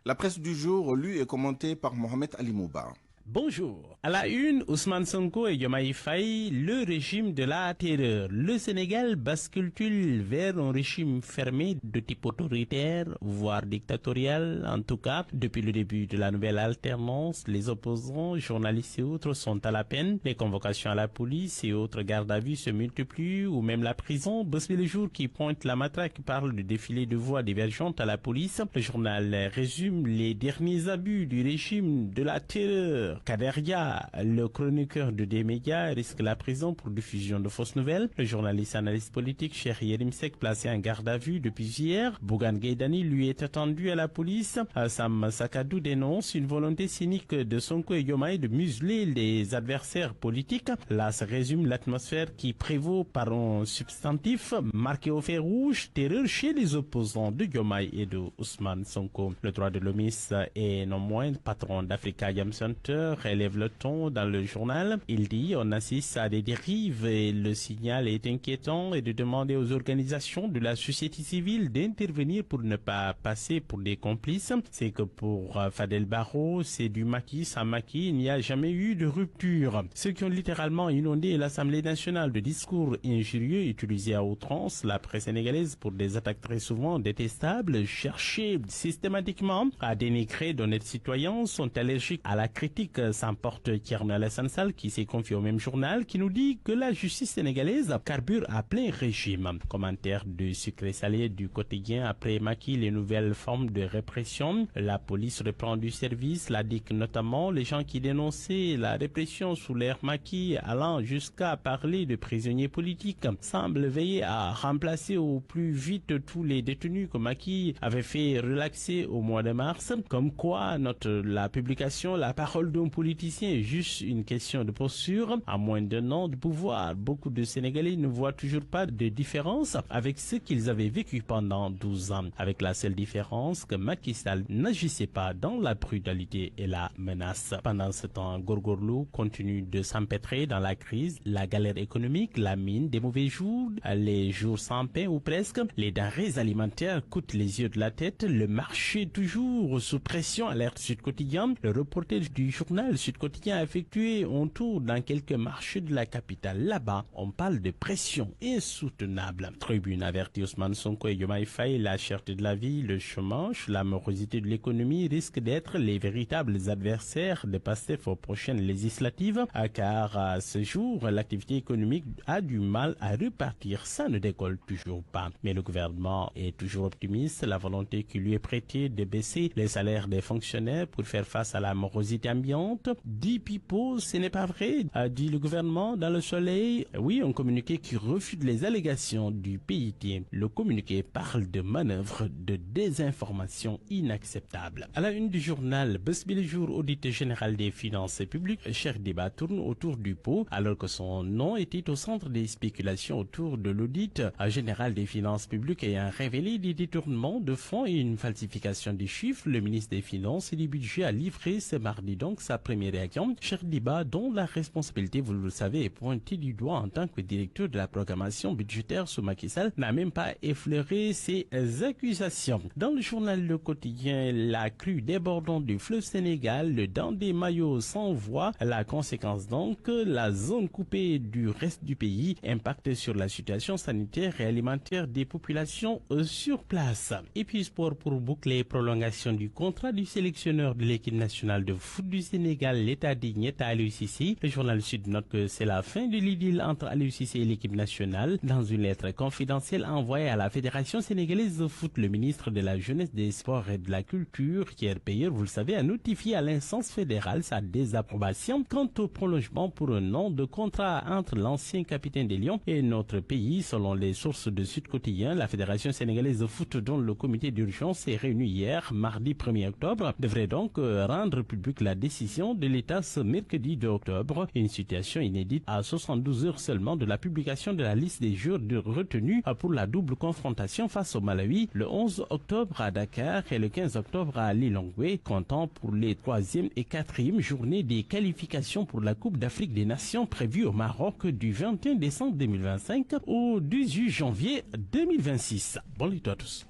La presse du jour, lue et commentée par Mohamed Ali Mouba. Bonjour. À la une, Ousmane Sonko et Diomaye Faye, le régime de la terreur. Le Sénégal bascule-t-il vers un régime fermé de type autoritaire, voire dictatorial? En tout cas, depuis le début de la nouvelle alternance, les opposants, journalistes et autres sont à la peine. Les convocations à la police et autres gardes à vue se multiplient, ou même la prison. Bosby le jour qui pointe la matraque parle de défilé de voix divergentes à la police. Le journal résume les derniers abus du régime de la terreur. Kaderia, le chroniqueur de des médias, risque la prison pour diffusion de fausses nouvelles. Le journaliste analyste politique Cheikh Yérim Seck, placé en garde à vue depuis hier. Bougane Gueye Dany lui est attendu à la police. Sam Sakadou dénonce une volonté cynique de Sonko et Diomaye de museler les adversaires politiques. Là se résume l'atmosphère qui prévaut par un substantif marqué au fer rouge, terreur chez les opposants de Diomaye et de Ousmane Sonko. Le droit de l'hommiste est non moins patron d'Africa Yam Center élève le ton dans le journal. Il dit on assiste à des dérives et le signal est inquiétant et de demander aux organisations de la société civile d'intervenir pour ne pas passer pour des complices. C'est que pour Fadel Barro, c'est du maquis sans maquis, il n'y a jamais eu de rupture. Ceux qui ont littéralement inondé l'Assemblée nationale de discours injurieux utilisés à outrance, la presse sénégalaise pour des attaques très souvent détestables, cherchées systématiquement à dénigrer d'honnêtes citoyens, sont allergiques à la critique. S'emporte Thierno Alassane Sall qui s'est confié au même journal qui nous dit que la justice sénégalaise carbure à plein régime. Commentaire de sucré salé du quotidien après Macky, les nouvelles formes de répression. La police reprend du service, la DIC notamment. Les gens qui dénonçaient la répression sous l'ère Macky allant jusqu'à parler de prisonniers politiques semblent veiller à remplacer au plus vite tous les détenus que Macky avait fait relaxer au mois de mars. Comme quoi, note la publication, la parole d'un politicien est juste une question de posture. À moins d'un an de pouvoir, beaucoup de Sénégalais ne voient toujours pas de différence avec ce qu'ils avaient vécu pendant 12 ans. Avec la seule différence que Macky Sall n'agissait pas dans la brutalité et la menace. Pendant ce temps, Gorgorlou continue de s'empêtrer dans la crise, la galère économique, la mine des mauvais jours, les jours sans pain ou presque. Les denrées alimentaires coûtent les yeux de la tête. Le marché toujours sous pression, alerte Sud Quotidien. Le reporter du journal Sud Quotidien a effectué un tour dans quelques marchés de la capitale. Là-bas, on parle de pression insoutenable. Tribune avertit Ousmane Sonko et Diomaye Faye, la cherté de la vie, le chômage, la morosité de l'économie risquent d'être les véritables adversaires de PASTEF aux prochaines législatives, car à ce jour, l'activité économique a du mal à repartir. Ça ne décolle toujours pas. Mais le gouvernement est toujours optimiste. La volonté qui lui est prêtée de baisser les salaires des fonctionnaires pour faire face à la morosité ambiante vente. 10 pipeaux, ce n'est pas vrai, a dit le gouvernement dans Le Soleil. Oui, un communiqué qui refute les allégations du PIT. Le communiqué parle de manœuvres de désinformation inacceptables. À la une du journal Bës Bi Le Jour, audit général des finances publiques, cher débat tourne autour du pot, alors que son nom était au centre des spéculations autour de l'audit général des finances publiques ayant révélé des détournements de fonds et une falsification des chiffres. Le ministre des Finances et du Budget a livré ce mardi donc sa première réaction. Cher débat, dont la responsabilité, vous le savez, est pointée du doigt en tant que directeur de la programmation budgétaire sous Macky Sall, n'a même pas effleuré ces accusations. Dans le journal Le Quotidien, la crue débordante du fleuve Sénégal, le Dandemayo s'envoie. La conséquence donc, la zone coupée du reste du pays, impact sur la situation sanitaire et alimentaire des populations sur place. Et puis sport pour boucler, prolongation du contrat du sélectionneur de l'équipe nationale de foot du Sénégal, l'État digne à Aliou Cissé. Le journal Sud note que c'est la fin de l'idylle entre Aliou Cissé et l'équipe nationale. Dans une lettre confidentielle envoyée à la Fédération sénégalaise de foot, le ministre de la Jeunesse, des Sports et de la Culture, Pierre Peyer, vous le savez, a notifié à l'instance fédérale sa désapprobation quant au prolongement pour un an de contrat entre l'ancien capitaine des Lions et notre pays. Selon les sources de Sud Quotidien, la Fédération sénégalaise de foot, dont le comité d'urgence s'est réuni hier, mardi 1er octobre, devrait donc rendre publique la décision de l'État ce mercredi 2 octobre. Une situation inédite à 72 heures seulement de la publication de la liste des joueurs retenus pour la double confrontation face au Malawi le 11 octobre à Dakar et le 15 octobre à Lilongwe, comptant pour les 3e et 4e journées des qualifications pour la Coupe d'Afrique des Nations prévues au Maroc du 21 décembre 2025 au 18 janvier 2026. Bon lutte à tous.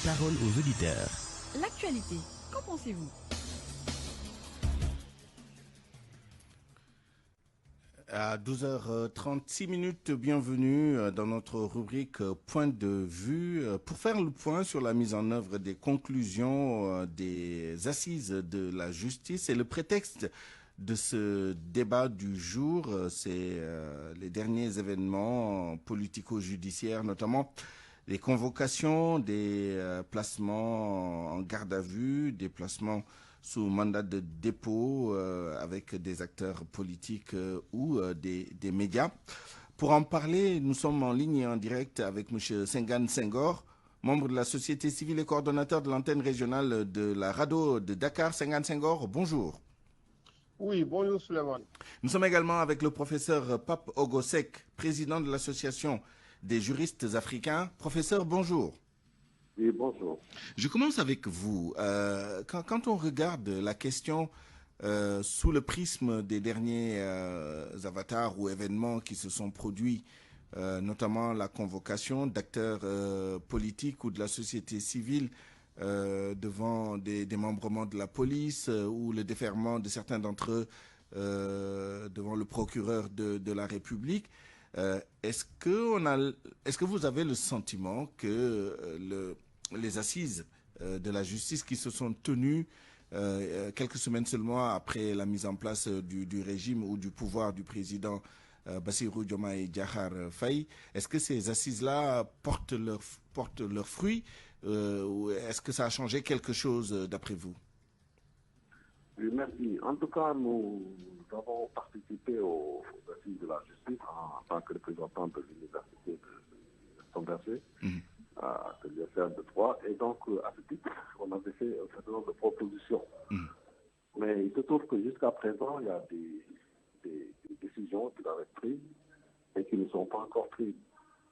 Parole aux auditeurs. L'actualité, qu'en pensez-vous? À 12h36, bienvenue dans notre rubrique Point de vue pour faire le point sur la mise en œuvre des conclusions des assises de la justice. Et le prétexte de ce débat du jour, c'est les derniers événements politico-judiciaires, notamment les convocations, des placements en garde à vue, des placements sous mandat de dépôt avec des acteurs politiques ou des médias. Pour en parler, nous sommes en ligne et en direct avec M. Senghane Senghor, membre de la société civile et coordonnateur de l'antenne régionale de la RADDHO de Dakar. Senghane Senghor, bonjour. Oui, bonjour Suleiman. Nous sommes également avec le professeur Pape Ogosek, président de l'association des juristes africains. Professeur, bonjour. Oui, bonjour. Je commence avec vous. Quand on regarde la question sous le prisme des derniers avatars ou événements qui se sont produits, notamment la convocation d'acteurs politiques ou de la société civile devant des démembrements de la police ou le déferment de certains d'entre eux devant le procureur de la République, est-ce que vous avez le sentiment que les assises de la justice qui se sont tenues quelques semaines seulement après la mise en place du régime ou du pouvoir du président Bassirou Diomaye Diakhar Faye, est-ce que ces assises-là portent leurs fruits ou est-ce que ça a changé quelque chose d'après vous? Oui, merci. En tout cas, nous avons participé aux assises de la justice en tant que représentant de l'université de Songassé, à l'UFR de Troyes. Et donc, à ce titre, on avait fait un certain nombre de propositions. Mais il se trouve que jusqu'à présent, il y a des décisions qui doivent être prises et qui ne sont pas encore prises.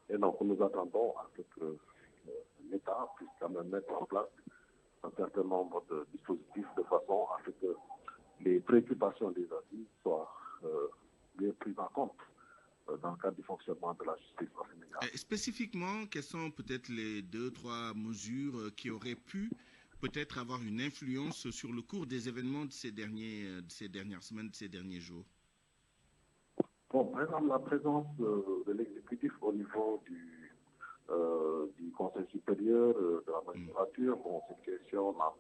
Et donc, nous attendons à ce que l'État puisse quand même mettre en place un certain nombre de dispositifs de façon à ce que les préoccupations des assises soient bien prises en compte dans le cadre du fonctionnement de la justice au Sénégal. Spécifiquement, quelles sont peut-être les 2-3 mesures qui auraient pu peut-être avoir une influence sur le cours des événements de ces dernières semaines, de ces derniers jours? Bon, par exemple, la présence de l'exécutif au niveau du Conseil supérieur de la magistrature, bon, cette question n'a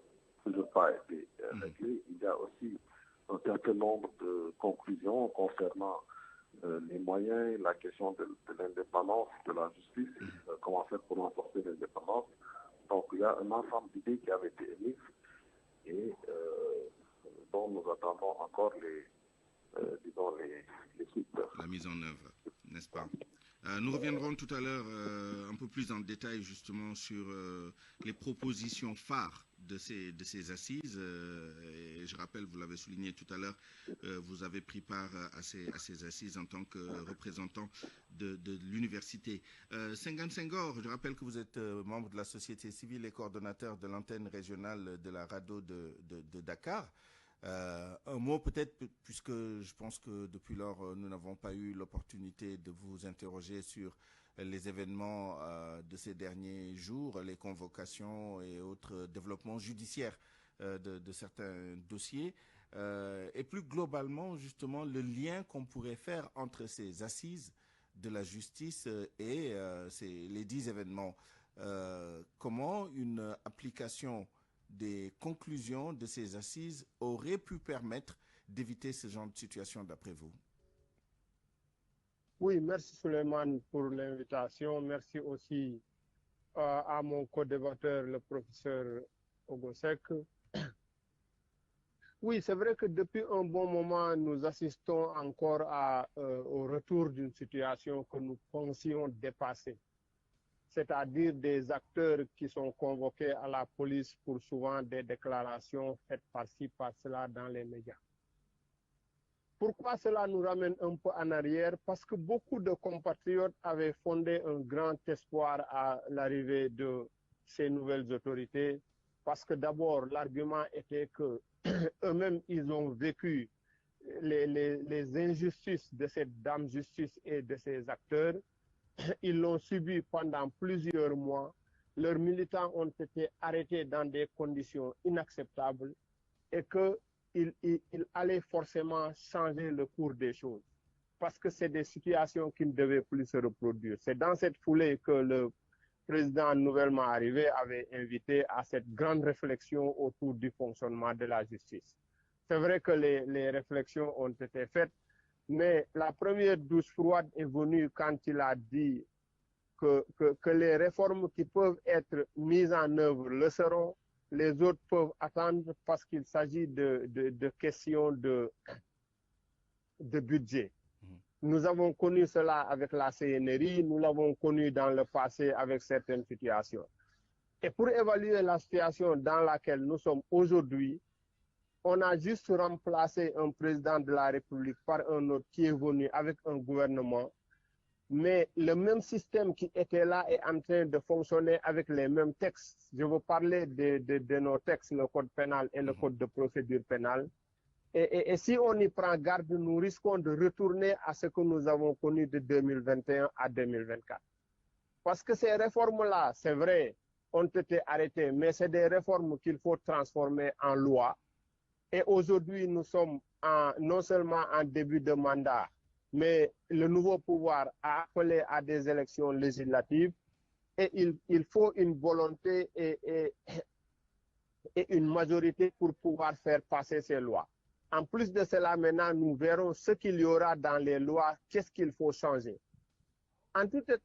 toujours pas été réglée. Il y a aussi un certain nombre de conclusions concernant les moyens, la question de l'indépendance de la justice, comment faire pour renforcer l'indépendance. Donc il y a un ensemble d'idées qui avaient été émises et dont nous attendons encore les suites. La mise en œuvre, n'est-ce pas? Nous reviendrons tout à l'heure un peu plus en détail justement sur les propositions phares de ces assises. Et je rappelle, vous l'avez souligné tout à l'heure, vous avez pris part à ces assises en tant que représentant de l'université. Senghane Senghor, je rappelle que vous êtes membre de la société civile et coordonnateur de l'antenne régionale de la RADDHO de Dakar. Un mot peut-être, puisque je pense que depuis lors, nous n'avons pas eu l'opportunité de vous interroger sur les événements de ces derniers jours, les convocations et autres développements judiciaires de certains dossiers, et plus globalement, justement, le lien qu'on pourrait faire entre ces assises de la justice et les 10 événements. Comment une application des conclusions de ces assises auraient pu permettre d'éviter ce genre de situation d'après vous? Oui, merci Souleymane pour l'invitation. Merci aussi à mon co-débatteur, le professeur Ogosek. Oui, c'est vrai que depuis un bon moment, nous assistons encore au retour d'une situation que nous pensions dépasser. C'est-à-dire des acteurs qui sont convoqués à la police pour souvent des déclarations faites par-ci, par-cela dans les médias. Pourquoi cela nous ramène un peu en arrière? Parce que beaucoup de compatriotes avaient fondé un grand espoir à l'arrivée de ces nouvelles autorités, parce que d'abord, l'argument était que eux-mêmes, ils ont vécu les injustices de cette dame justice et de ces acteurs. Ils l'ont subi pendant plusieurs mois. Leurs militants ont été arrêtés dans des conditions inacceptables et qu'ils allaient forcément changer le cours des choses parce que c'est des situations qui ne devaient plus se reproduire. C'est dans cette foulée que le président nouvellement arrivé avait invité à cette grande réflexion autour du fonctionnement de la justice. C'est vrai que les réflexions ont été faites, mais la première douche froide est venue quand il a dit que les réformes qui peuvent être mises en œuvre le seront, les autres peuvent attendre parce qu'il s'agit de questions de budget. Nous avons connu cela avec la CNRI, nous l'avons connu dans le passé avec certaines situations. Et pour évaluer la situation dans laquelle nous sommes aujourd'hui, on a juste remplacé un président de la République par un autre qui est venu avec un gouvernement, mais le même système qui était là est en train de fonctionner avec les mêmes textes. Je veux parler de nos textes, le code pénal et le code de procédure pénale. Et si on y prend garde, nous risquons de retourner à ce que nous avons connu de 2021 à 2024. Parce que ces réformes-là, c'est vrai, ont été arrêtées, mais c'est des réformes qu'il faut transformer en loi. Et aujourd'hui, nous sommes non seulement en début de mandat, mais le nouveau pouvoir a appelé à des élections législatives et il faut une volonté et une majorité pour pouvoir faire passer ces lois. En plus de cela, maintenant, nous verrons ce qu'il y aura dans les lois, qu'est-ce qu'il faut changer. En tout état...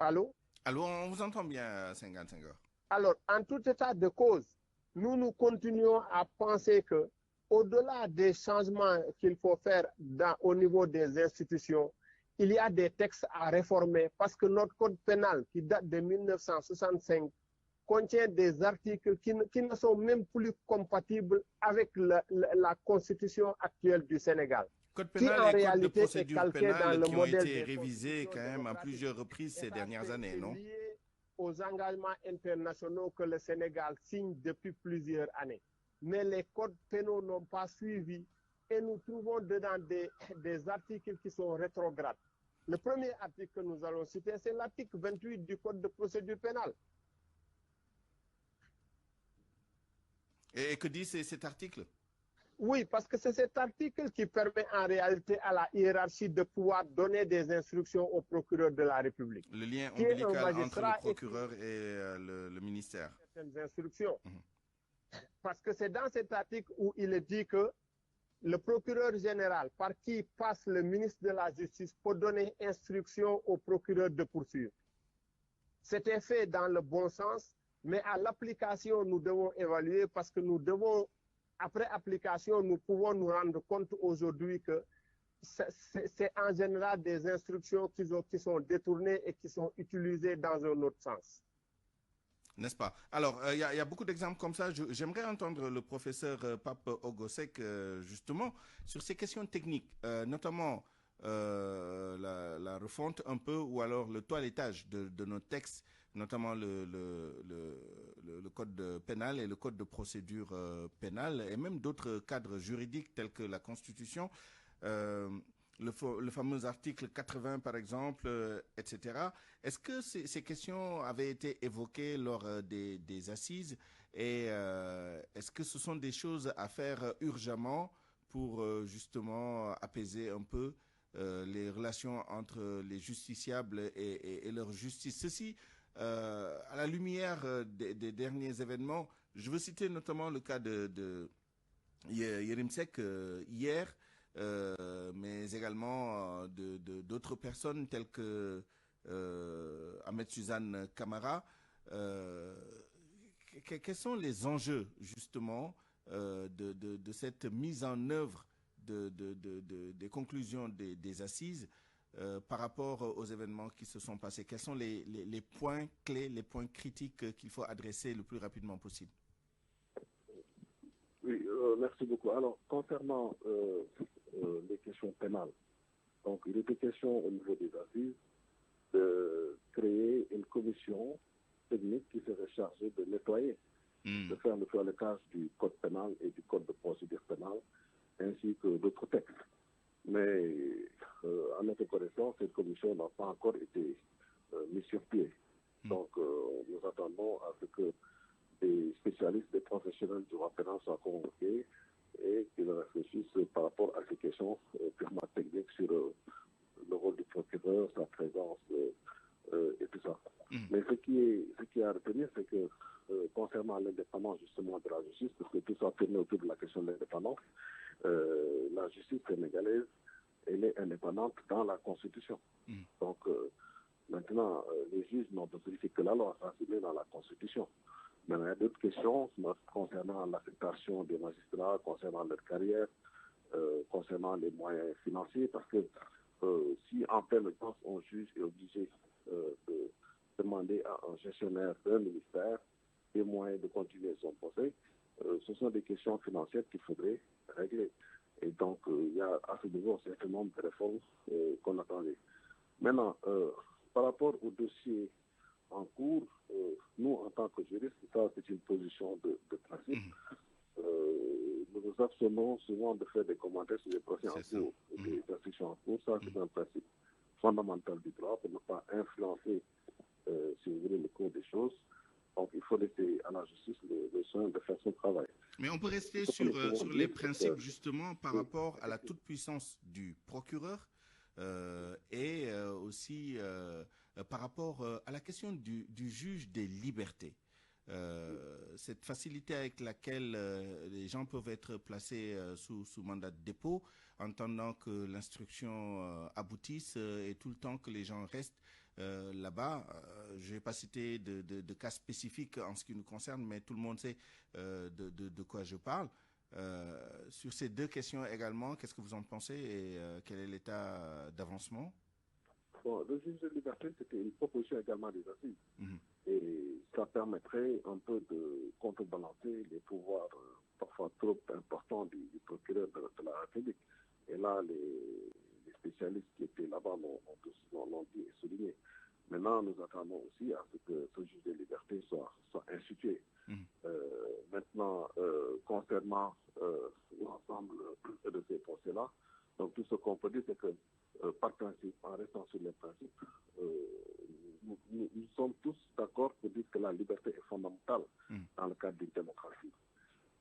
Allô? Allô, on vous entend bien, Senghane Senghor. Alors, en tout état de cause, nous continuons à penser que, au-delà des changements qu'il faut faire au niveau des institutions, il y a des textes à réformer parce que notre code pénal, qui date de 1965, contient des articles qui ne sont même plus compatibles avec la constitution actuelle du Sénégal. Code pénal et code de procédure pénale qui ont été révisés quand même à plusieurs reprises ces dernières années, non? Aux engagements internationaux que le Sénégal signe depuis plusieurs années. Mais les codes pénaux n'ont pas suivi et nous trouvons dedans des articles qui sont rétrogrades. Le premier article que nous allons citer, c'est l'article 28 du Code de procédure pénale. Et que dit cet article? Oui, parce que c'est cet article qui permet en réalité à la hiérarchie de pouvoir donner des instructions au procureur de la République. Le lien ombilical entre le procureur et le ministère. Certaines instructions. Parce que c'est dans cet article où il est dit que le procureur général, par qui passe le ministre de la Justice, peut donner instruction au procureur de poursuivre. C'était fait dans le bon sens, mais à l'application, nous devons évaluer parce que nous devons après application, nous pouvons nous rendre compte aujourd'hui que c'est en général des instructions qui sont détournées et qui sont utilisées dans un autre sens. N'est-ce pas? Alors, il y a beaucoup d'exemples comme ça. J'aimerais entendre le professeur Pape Ogosek, justement, sur ces questions techniques, notamment la refonte un peu, ou alors le toilettage de nos textes, notamment le code pénal et le code de procédure pénale, et même d'autres cadres juridiques tels que la Constitution. Le fameux article 80, par exemple, etc. Est-ce que ces questions avaient été évoquées lors des assises et est-ce que ce sont des choses à faire urgemment pour justement apaiser un peu les relations entre les justiciables et leur justice? Ceci, à la lumière des derniers événements, je veux citer notamment le cas de Yerim Seck hier, mais également d'autres personnes telles que Ahmed Suzanne Camara. Quels sont les enjeux justement de cette mise en œuvre des conclusions des assises par rapport aux événements qui se sont passés? Quels sont les points clés, les points critiques qu'il faut adresser le plus rapidement possible? Oui, merci beaucoup. Alors, concernant les questions pénales, donc il était question au niveau des assises de créer une commission technique qui serait chargée de nettoyer, de faire le toilettage du code pénal et du code de procédure pénale, ainsi que d'autres textes. Mais à notre connaissance, cette commission n'a pas encore été mise sur pied. Donc, nous attendons à ce que des spécialistes, des professionnels du droit pénal soient convoqués et qu'ils réfléchissent par rapport à ces questions purement techniques sur le rôle du procureur, sa présence et tout ça. Mais ce qui est à retenir, c'est que concernant l'indépendance justement de la justice, parce que tout ça tourne autour de la question de l'indépendance, la justice sénégalaise, elle est indépendante dans la Constitution. Donc maintenant, les juges n'ont de vérifier que la loi, ça c'est dans la Constitution. Maintenant, il y a d'autres questions concernant l'affectation des magistrats, concernant leur carrière, concernant les moyens financiers, parce que si en pleine audience, un juge est obligé de demander à un gestionnaire d'un ministère des moyens de continuer son procès, ce sont des questions financières qu'il faudrait régler. Et donc, il y a à ce niveau un certain nombre de réformes qu'on attendait. Maintenant, par rapport au dossier en cours, nous, en tant que juristes, ça, c'est une position de principe. Nous nous abstenons souvent de faire des commentaires sur les procès en cours, des instructions en cours. Ça, c'est un principe fondamental du droit pour ne pas influencer, si vous voulez, le cours des choses. Donc, il faut laisser à la justice le soin de faire son travail. Mais on peut rester sur les principes, justement, par rapport à la toute-puissance du procureur et aussi par rapport à la question du juge des libertés. Cette facilité avec laquelle les gens peuvent être placés sous mandat de dépôt en attendant que l'instruction aboutisse et tout le temps que les gens restent là-bas. Je ne vais pas citer de cas spécifiques en ce qui nous concerne, mais tout le monde sait de quoi je parle. Sur ces deux questions également, qu'est-ce que vous en pensez et quel est l'état d'avancement? Bon, le juge de liberté, c'était une proposition également des assises. Et ça permettrait un peu de contrebalancer les pouvoirs parfois trop importants du procureur de la République. Et là, les spécialistes qui étaient là-bas l'ont dit et souligné. Maintenant, nous attendons aussi à ce que ce juge de liberté soit institué. Maintenant, concernant l'ensemble de ces procès-là, donc tout ce qu'on peut dire, c'est que par principe, en restant sur les principes, nous sommes tous d'accord pour dire que la liberté est fondamentale dans le cadre d'une démocratie.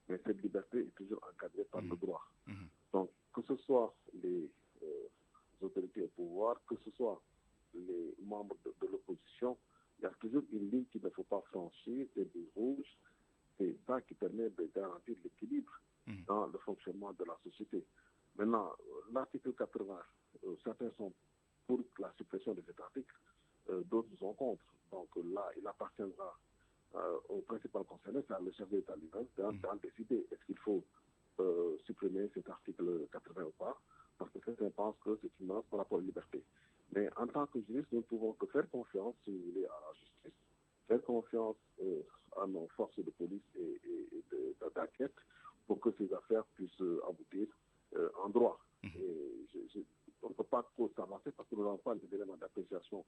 Mais cette liberté est toujours encadrée par le droit. Donc, que ce soit les autorités au pouvoir, que ce soit les membres de l'opposition, il y a toujours une ligne qu'il ne faut pas franchir, c'est du rouge. C'est ça qui permet de garantir l'équilibre dans le fonctionnement de la société. Maintenant, l'article 80, certains sont pour la suppression de cet article, d'autres sont contre. Donc là, il appartiendra au principal concerné, c'est le chef de l'État lui-même, d'en décider. Est-ce qu'il faut supprimer cet article 80 ou pas, parce que certains pensent que c'est une menace par rapport à la liberté. Mais en tant que juriste, nous ne pouvons que faire confiance, si vous voulez, à la justice, faire confiance à nos forces de police et d'enquête pour que ces affaires puissent aboutir en droit. On ne peut pas trop s'avancer parce que nous n'avons pas des éléments d'appréciation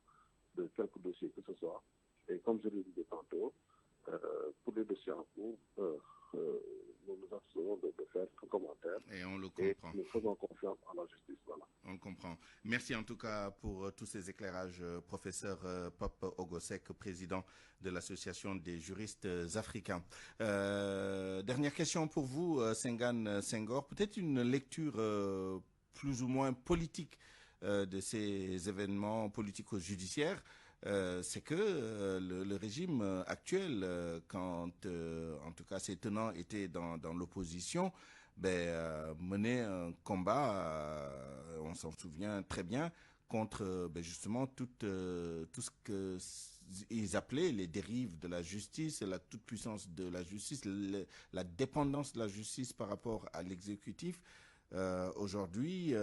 de quelques dossiers que ce soit. Et comme je le disais tantôt, pour les dossiers en cours, nous nous abstenons de faire un commentaire. Et on le comprend. Et nous faisons confiance à la justice. Voilà. On comprend. Merci en tout cas pour tous ces éclairages, professeur Pop Ogosek, président de l'Association des juristes africains. Dernière question pour vous, Senghane Senghor. Peut-être une lecture plus ou moins politique de ces événements politico-judiciaires. C'est que le régime actuel, quand en tout cas ses tenants étaient dans l'opposition, menait un combat, on s'en souvient très bien, contre justement tout ce qu'ils appelaient les dérives de la justice, la toute-puissance de la justice, la dépendance de la justice par rapport à l'exécutif. Aujourd'hui,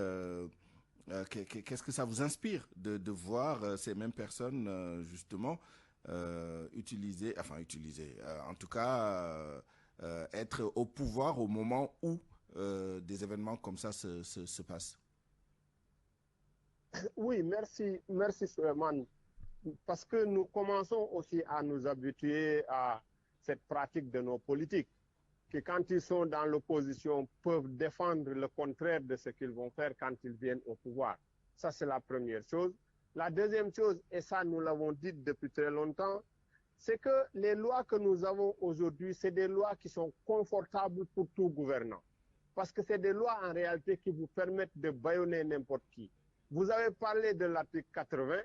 qu'est-ce que ça vous inspire de voir ces mêmes personnes justement utiliser, en tout cas être au pouvoir au moment où des événements comme ça se passent? Oui, merci Souleymane, parce que nous commençons aussi à nous habituer à cette pratique de nos politiques, qui quand ils sont dans l'opposition peuvent défendre le contraire de ce qu'ils vont faire quand ils viennent au pouvoir. Ça, c'est la première chose. La deuxième chose, et ça nous l'avons dit depuis très longtemps, c'est que les lois que nous avons aujourd'hui, c'est des lois qui sont confortables pour tout gouvernant. Parce que c'est des lois en réalité qui vous permettent de bâillonner n'importe qui. Vous avez parlé de l'article 80,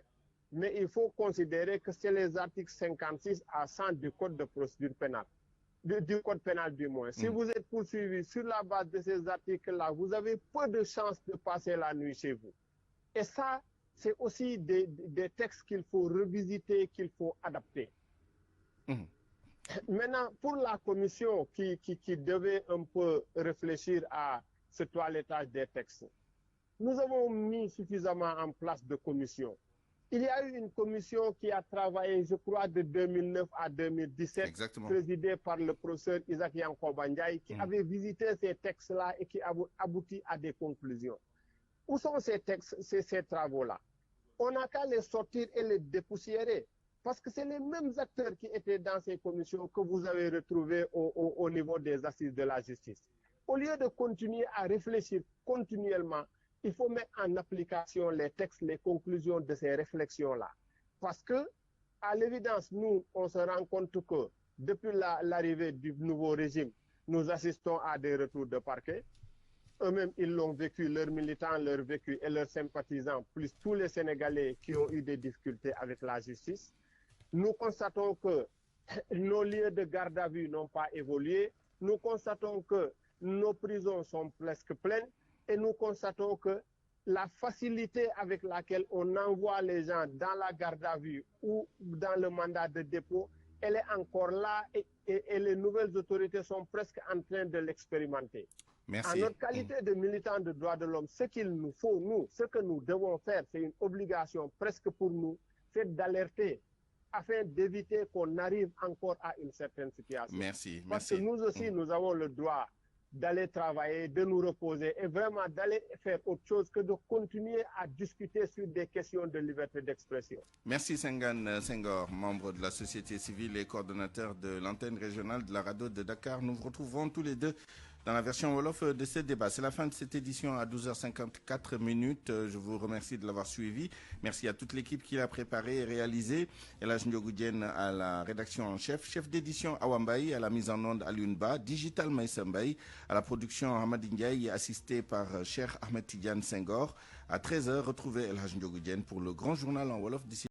mais il faut considérer que c'est les articles 56 à 100 du Code de procédure pénale. Du code pénal du moins. Si vous êtes poursuivi sur la base de ces articles-là, vous avez peu de chances de passer la nuit chez vous. Et ça, c'est aussi des textes qu'il faut revisiter, qu'il faut adapter. Maintenant, pour la commission qui devait un peu réfléchir à ce toilettage des textes, nous avons mis suffisamment en place de commissions. Il y a eu une commission qui a travaillé, je crois, de 2009 à 2017, Exactement. Présidée par le professeur Isaac Yankoba Ndiaye, qui avait visité ces textes-là et qui a abouti à des conclusions. Où sont ces textes, ces travaux-là? On n'a qu'à les sortir et les dépoussiérer, parce que c'est les mêmes acteurs qui étaient dans ces commissions que vous avez retrouvés au niveau des assises de la justice. Au lieu de continuer à réfléchir continuellement, il faut mettre en application les textes, les conclusions de ces réflexions-là. Parce que, à l'évidence, nous, on se rend compte que depuis l'arrivée du nouveau régime, nous assistons à des retours de parquet. Eux-mêmes, ils l'ont vécu, leurs militants l'ont vécu et leurs sympathisants, plus tous les Sénégalais qui ont eu des difficultés avec la justice. Nous constatons que nos lieux de garde à vue n'ont pas évolué. Nous constatons que nos prisons sont presque pleines. Et nous constatons que la facilité avec laquelle on envoie les gens dans la garde à vue ou dans le mandat de dépôt, elle est encore là et les nouvelles autorités sont presque en train de l'expérimenter. Merci. En notre qualité de militants de droits de l'homme, ce qu'il nous faut, nous, ce que nous devons faire, c'est une obligation presque pour nous, c'est d'alerter afin d'éviter qu'on arrive encore à une certaine situation. Merci. Parce que nous aussi, nous avons le droit d'aller travailler, de nous reposer et vraiment d'aller faire autre chose que de continuer à discuter sur des questions de liberté d'expression. Merci Senghane Senghor, membre de la société civile et coordonnateur de l'antenne régionale de la radio de Dakar. Nous vous retrouvons tous les deux dans la version Wolof de ce débat. C'est la fin de cette édition à 12h54. Je vous remercie de l'avoir suivi. Merci à toute l'équipe qui l'a préparé et réalisé. Elhaj Ndiogou Diène à la rédaction en chef, chef d'édition Awambaï, à la mise en onde Alioune Digital Maïsambaï, à la production Hamad Ndiaye, assisté par Cheikh Ahmed Tidiane Senghor. À 13h, retrouvez Elhaj Ndiogou Diène pour le grand journal en Wolof d'ici.